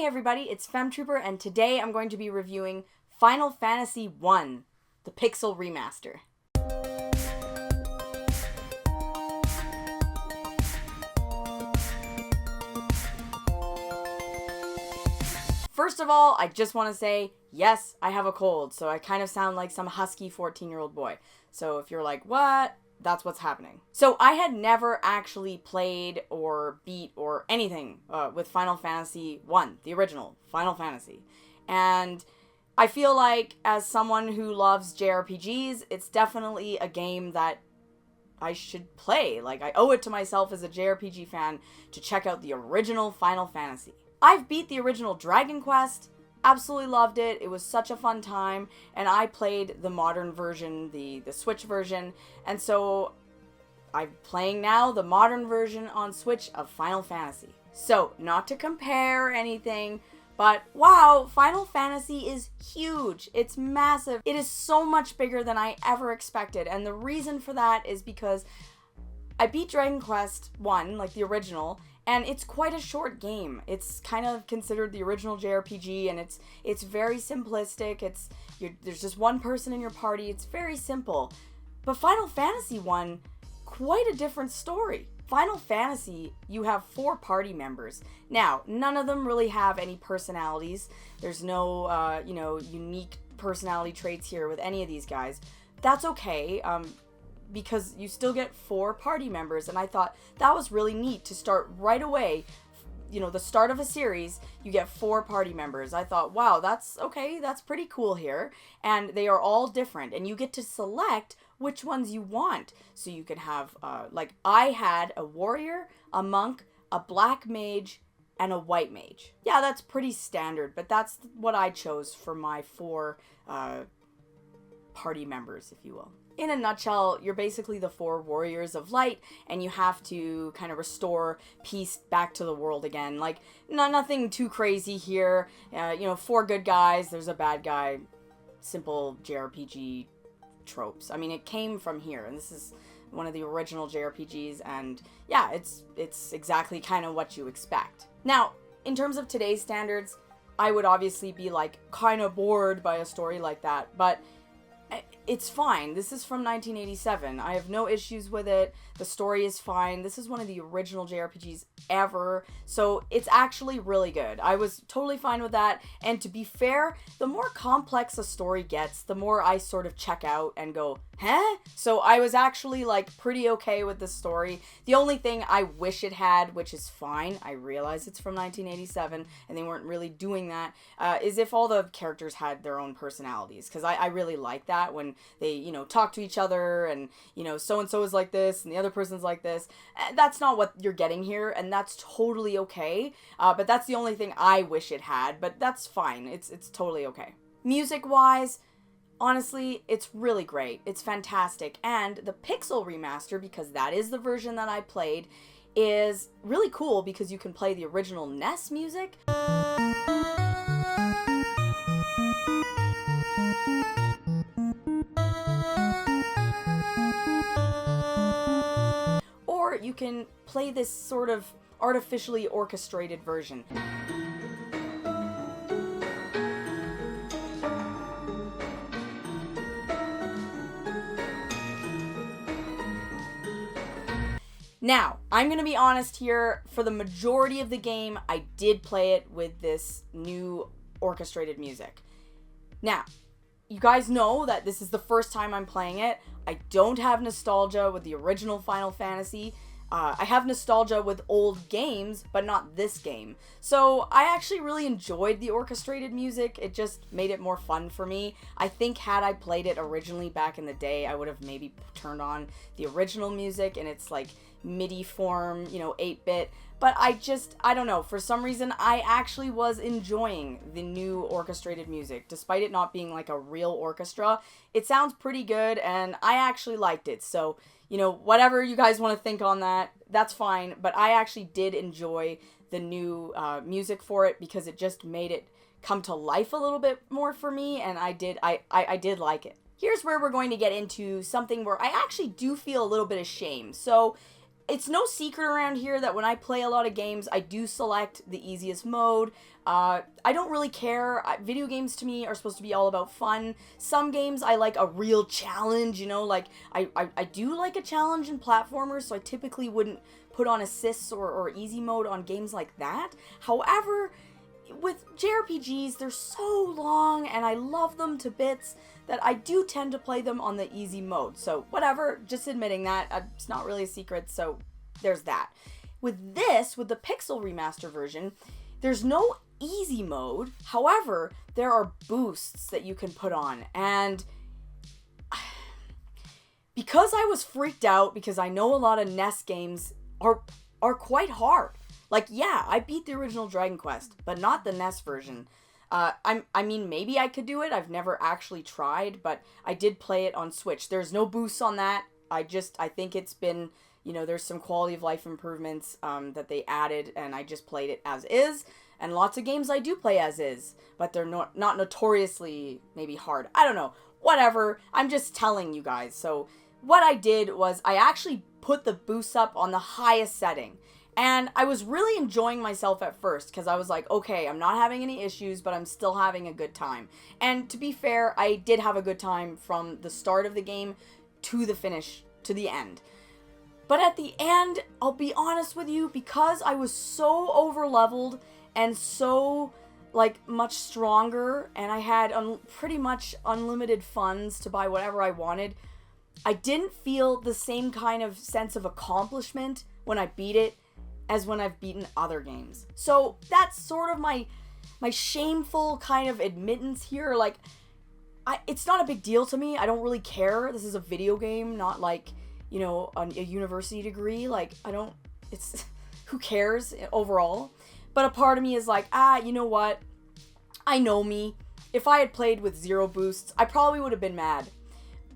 Hey everybody, it's Femtrooper, and today I'm going to be reviewing Final Fantasy I, the Pixel Remaster. First of all, I just want to say, yes, I have a cold, so I kind of sound like some husky 14-year-old boy. So if you're like, what? That's what's happening. So I had never actually played or beat or anything with Final Fantasy I, the original Final Fantasy. And I feel like as someone who loves JRPGs, it's definitely a game that I should play. Like, I owe it to myself as a JRPG fan to check out the original Final Fantasy. I've beat the original Dragon Quest, absolutely loved it, it was such a fun time, and I played the modern version, the Switch version, and so I'm playing now the modern version on Switch of Final Fantasy. So, not to compare anything, but wow, Final Fantasy is huge, it's massive, it is so much bigger than I ever expected, and the reason for that is because I beat Dragon Quest 1, like the original, and it's quite a short game. It's kind of considered the original JRPG, and it's very simplistic. There's just one person in your party. It's very simple. But Final Fantasy 1, quite a different story. Final Fantasy, you have 4 party members. Now, none of them really have any personalities. There's no, unique personality traits here with any of these guys. That's okay. Because you still get 4 party members, and I thought that was really neat to start right away. You know, the start of a series, you get 4 party members. I thought, wow, that's okay, that's pretty cool here. And they are all different, and you get to select which ones you want. So you can have, like, I had a warrior, a monk, a black mage, and a white mage. Yeah, that's pretty standard, but that's what I chose for my 4 party members, if you will. In a nutshell, you're basically the 4 warriors of light, and you have to kind of restore peace back to the world again. Like, nothing too crazy here. 4 good guys, there's a bad guy. Simple JRPG tropes. I mean, it came from here, and this is one of the original JRPGs, and yeah, it's exactly kind of what you expect. Now, in terms of today's standards, I would obviously be, like, kind of bored by a story like that, but it's fine. This is from 1987. I have no issues with it. The story is fine. This is one of the original JRPGs ever, so it's actually really good. I was totally fine with that, and to be fair, the more complex a story gets, the more I sort of check out and go, huh? So I was actually, like, pretty okay with the story. The only thing I wish it had, which is fine, I realize it's from 1987, and they weren't really doing that, is if all the characters had their own personalities, because I really like that when they, talk to each other, and, so-and-so is like this, and the other person's like this. That's not what you're getting here, and that's totally okay, but that's the only thing I wish it had, but that's fine. It's totally okay. Music-wise, honestly, it's really great. It's fantastic, and the Pixel Remaster, because that is the version that I played, is really cool because you can play the original NES music. Or you can play this sort of artificially orchestrated version. Now, I'm going to be honest here, for the majority of the game, I did play it with this new orchestrated music. Now, you guys know that this is the first time I'm playing it. I don't have nostalgia with the original Final Fantasy. I have nostalgia with old games, but not this game. So I actually really enjoyed the orchestrated music. It just made it more fun for me. I think had I played it originally back in the day, I would have maybe turned on the original music and it's like MIDI form, 8-bit. But I don't know, for some reason, I actually was enjoying the new orchestrated music. Despite it not being like a real orchestra, it sounds pretty good, and I actually liked it. So, whatever you guys want to think on that, that's fine. But I actually did enjoy the new music for it because it just made it come to life a little bit more for me, and I did like it. Here's where we're going to get into something where I actually do feel a little bit ashamed. So, it's no secret around here that when I play a lot of games, I do select the easiest mode. I don't really care. Video games to me are supposed to be all about fun. Some games I like a real challenge, you know, like I do like a challenge in platformers, so I typically wouldn't put on assists or easy mode on games like that. However, with JRPGs, they're so long and I love them to bits that I do tend to play them on the easy mode. So whatever, just admitting that. It's not really a secret, so there's that. With this, with the Pixel Remaster version, there's no easy mode. However, there are boosts that you can put on. And because I was freaked out, because I know a lot of NES games are quite hard. Like, yeah, I beat the original Dragon Quest, but not the NES version. I mean, maybe I could do it. I've never actually tried, but I did play it on Switch. There's no boosts on that. I think it's been, you know, there's some quality of life improvements that they added, and I just played it as is. And lots of games I do play as is, but they're not notoriously maybe hard. I don't know. Whatever. I'm just telling you guys. So what I did was I actually put the boosts up on the highest setting. And I was really enjoying myself at first because I was like, okay, I'm not having any issues, but I'm still having a good time. And to be fair, I did have a good time from the start of the game to the finish, to the end. But at the end, I'll be honest with you, because I was so over-leveled and so, like, much stronger, and I had pretty much unlimited funds to buy whatever I wanted, I didn't feel the same kind of sense of accomplishment when I beat it as when I've beaten other games. So that's sort of my shameful kind of admittance here. Like, it's not a big deal to me. I don't really care. This is a video game, not like, you know, a university degree. Like, who cares overall? But a part of me is like, you know what? I know me. If I had played with 0 boosts, I probably would have been mad.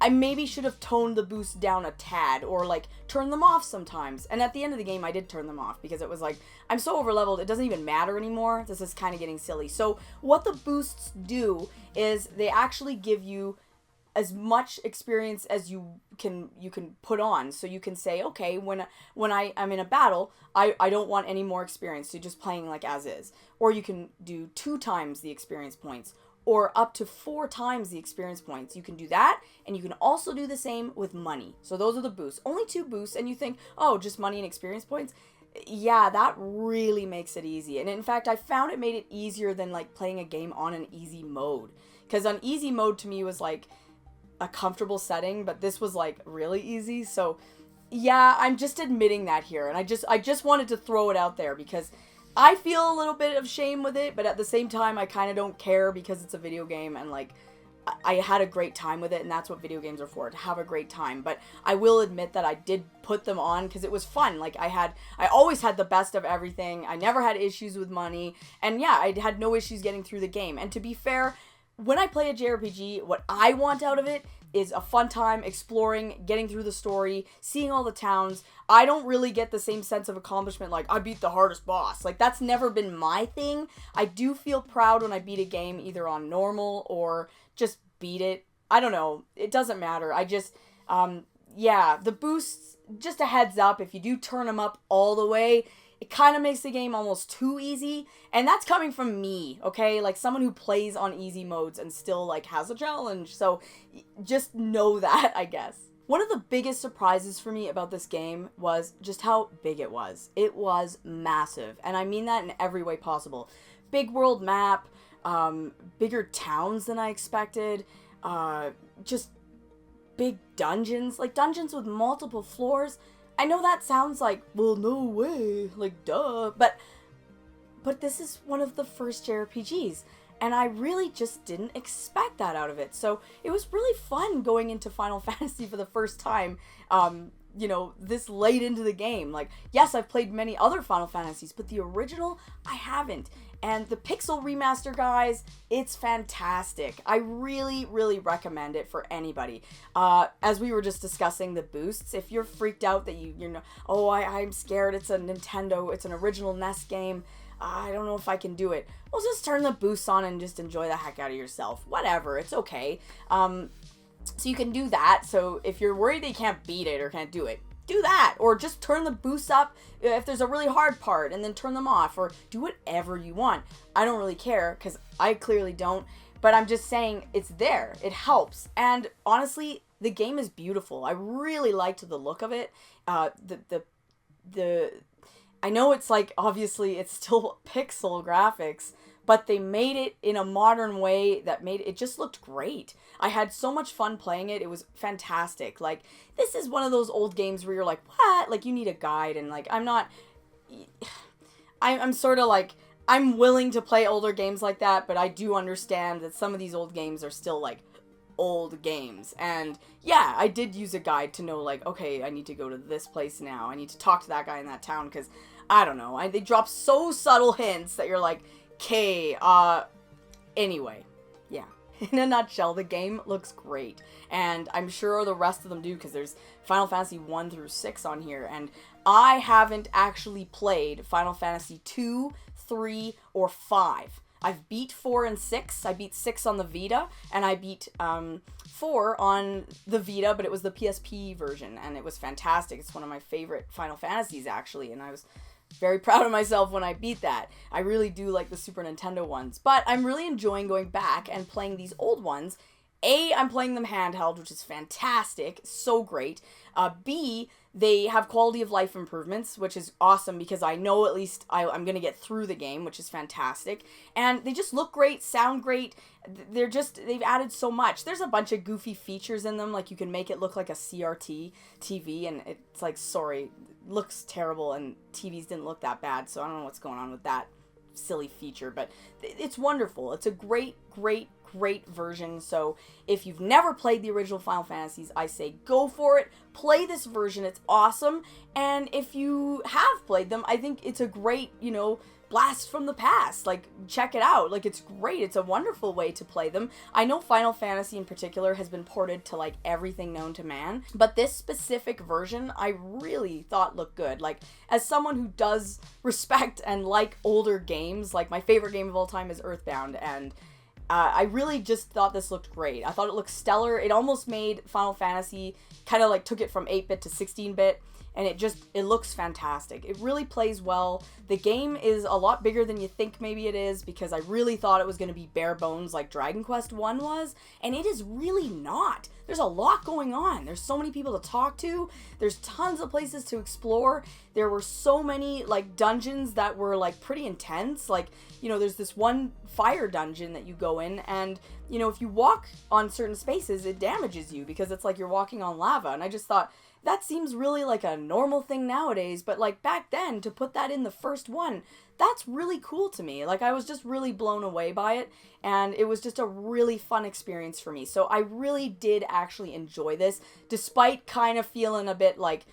I maybe should have toned the boosts down a tad, or like turned them off sometimes. And at the end of the game, I did turn them off because it was like, I'm so overleveled, it doesn't even matter anymore. This is kind of getting silly. So what the boosts do is they actually give you as much experience as you can put on. So you can say, okay, when I'm in a battle, I don't want any more experience, so just playing like as is. Or you can do 2 times the experience points, or up to 4 times the experience points. You can do that, and you can also do the same with money. So those are the boosts. Only 2 boosts, and you think, oh, just money and experience points? Yeah, that really makes it easy. And in fact, I found it made it easier than like playing a game on an easy mode. Because on easy mode to me was like a comfortable setting, but this was like really easy. So yeah, I'm just admitting that here. And I just wanted to throw it out there because I feel a little bit of shame with it, but at the same time, I kind of don't care because it's a video game, and like, I had a great time with it, and that's what video games are for, to have a great time. But I will admit that I did put them on because it was fun. Like, I always had the best of everything. I never had issues with money, and yeah, I had no issues getting through the game. And to be fair, when I play a JRPG, what I want out of it is a fun time exploring, getting through the story, seeing all the towns. I don't really get the same sense of accomplishment like, I beat the hardest boss. Like, that's never been my thing. I do feel proud when I beat a game either on normal or just beat it. I don't know. It doesn't matter. I just, yeah, the boosts, just a heads up, if you do turn them up all the way, it kind of makes the game almost too easy, and that's coming from me, okay? Like, someone who plays on easy modes and still, like, has a challenge, so just know that, I guess. One of the biggest surprises for me about this game was just how big it was. It was massive, and I mean that in every way possible. Big world map, bigger towns than I expected, just big dungeons, like dungeons with multiple floors. I know that sounds like, well, no way, like, duh, but this is one of the first JRPGs, and I really just didn't expect that out of it, so it was really fun going into Final Fantasy for the first time, you know, this late into the game. Like, yes, I've played many other Final Fantasies, but the original, I haven't. And the Pixel Remaster, guys, it's fantastic. I really, really recommend it for anybody. As we were just discussing the boosts, if you're freaked out that you're not, oh, I'm scared, it's a Nintendo, it's an original NES game, I don't know if I can do it. Well, just turn the boosts on and just enjoy the heck out of yourself. Whatever, it's okay. So you can do that. So if you're worried that you can't beat it or can't do it, do that. Or just turn the boosts up if there's a really hard part and then turn them off, or do whatever you want. I don't really care because I clearly don't, but I'm just saying it's there. It helps. And honestly, the game is beautiful. I really liked the look of it. I know it's like, obviously it's still pixel graphics, but they made it in a modern way that made it just looked great. I had so much fun playing it. It was fantastic. Like, this is one of those old games where you're like, what? Like, you need a guide, and like, I'm sort of like, I'm willing to play older games like that, but I do understand that some of these old games are still like old games. And yeah, I did use a guide to know, like, okay, I need to go to this place now. I need to talk to that guy in that town, because I don't know. They drop so subtle hints that you're like, okay, anyway, yeah. In a nutshell, the game looks great, and I'm sure the rest of them do, because there's Final Fantasy 1 through 6 on here, and I haven't actually played Final Fantasy 2, 3, or 5. I've beat 4 and 6. I beat 6 on the Vita, and I beat 4 on the Vita, but it was the PSP version, and it was fantastic. It's one of my favorite Final Fantasies, actually, and I was very proud of myself when I beat that. I really do like the Super Nintendo ones, but I'm really enjoying going back and playing these old ones. A, I'm playing them handheld, which is fantastic, so great. B, they have quality of life improvements, which is awesome, because I know at least I'm going to get through the game, which is fantastic. And they just look great, sound great. They've added so much. There's a bunch of goofy features in them, like you can make it look like a CRT TV, and it's like, sorry, looks terrible, and TVs didn't look that bad, so I don't know what's going on with that silly feature, but it's wonderful. It's a great version. So if you've never played the original Final Fantasies, I say go for it. Play this version. It's awesome. And if you have played them, I think it's a great, blast from the past. Like, check it out. Like, it's great. It's a wonderful way to play them. I know Final Fantasy in particular has been ported to like everything known to man, but this specific version I really thought looked good. Like, as someone who does respect and like older games, like my favorite game of all time is Earthbound, and I really just thought this looked great. I thought it looked stellar. It almost made Final Fantasy, kind of like took it from 8-bit to 16-bit, and it looks fantastic. It really plays well. The game is a lot bigger than you think maybe it is, because I really thought it was going to be bare bones like Dragon Quest 1 was, and it is really not. There's a lot going on. There's so many people to talk to. There's tons of places to explore. There were so many like dungeons that were like pretty intense. Like, there's this one fire dungeon that you go in, and if you walk on certain spaces, it damages you because it's like you're walking on lava. And I just thought, that seems really like a normal thing nowadays, but like back then, to put that in the first one, that's really cool to me. Like, I was just really blown away by it, and it was just a really fun experience for me. So I really did actually enjoy this, despite kind of feeling a bit like,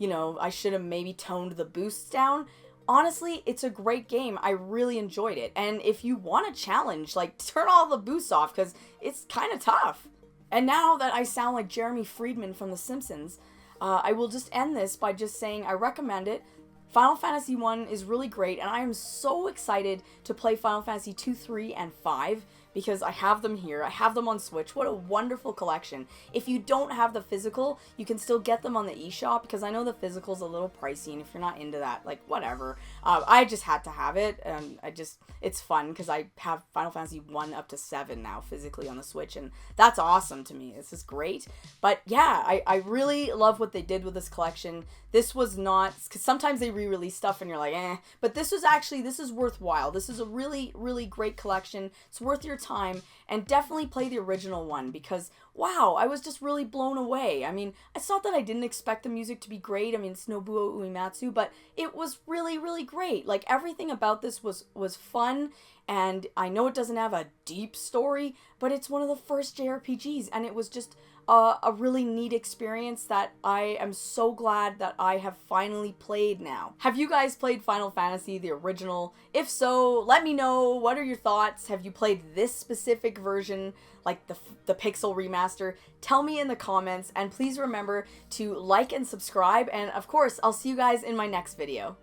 I should have maybe toned the boosts down. Honestly, it's a great game. I really enjoyed it. And if you want a challenge, like, turn all the boosts off, because it's kind of tough. And now that I sound like Jeremy Friedman from The Simpsons, I will just end this by just saying I recommend it. Final Fantasy 1 is really great, and I am so excited to play Final Fantasy 2, 3, and 5, because I have them here. I have them on Switch. What a wonderful collection. If you don't have the physical, you can still get them on the eShop, because I know the physical's a little pricey, and if you're not into that, like, whatever. I just had to have it, and it's fun, because I have Final Fantasy 1 up to 7 now physically on the Switch, and that's awesome to me. This is great. But yeah, I really love what they did with this collection. This was not, because sometimes they re-release stuff and you're like, but this is worthwhile. This is a really, really great collection. It's worth your time, and definitely play the original one, because wow, I was just really blown away. I mean, it's not that I didn't expect the music to be great. I mean, it's Nobuo Uematsu, but it was really, really great. Like, everything about this was fun, and I know it doesn't have a deep story, but it's one of the first JRPGs, and it was just a really neat experience that I am so glad that I have finally played now. Have you guys played Final Fantasy, the original? If so, let me know. What are your thoughts? Have you played this specific version, like the Pixel Remaster? Tell me in the comments, and please remember to like and subscribe, and of course, I'll see you guys in my next video.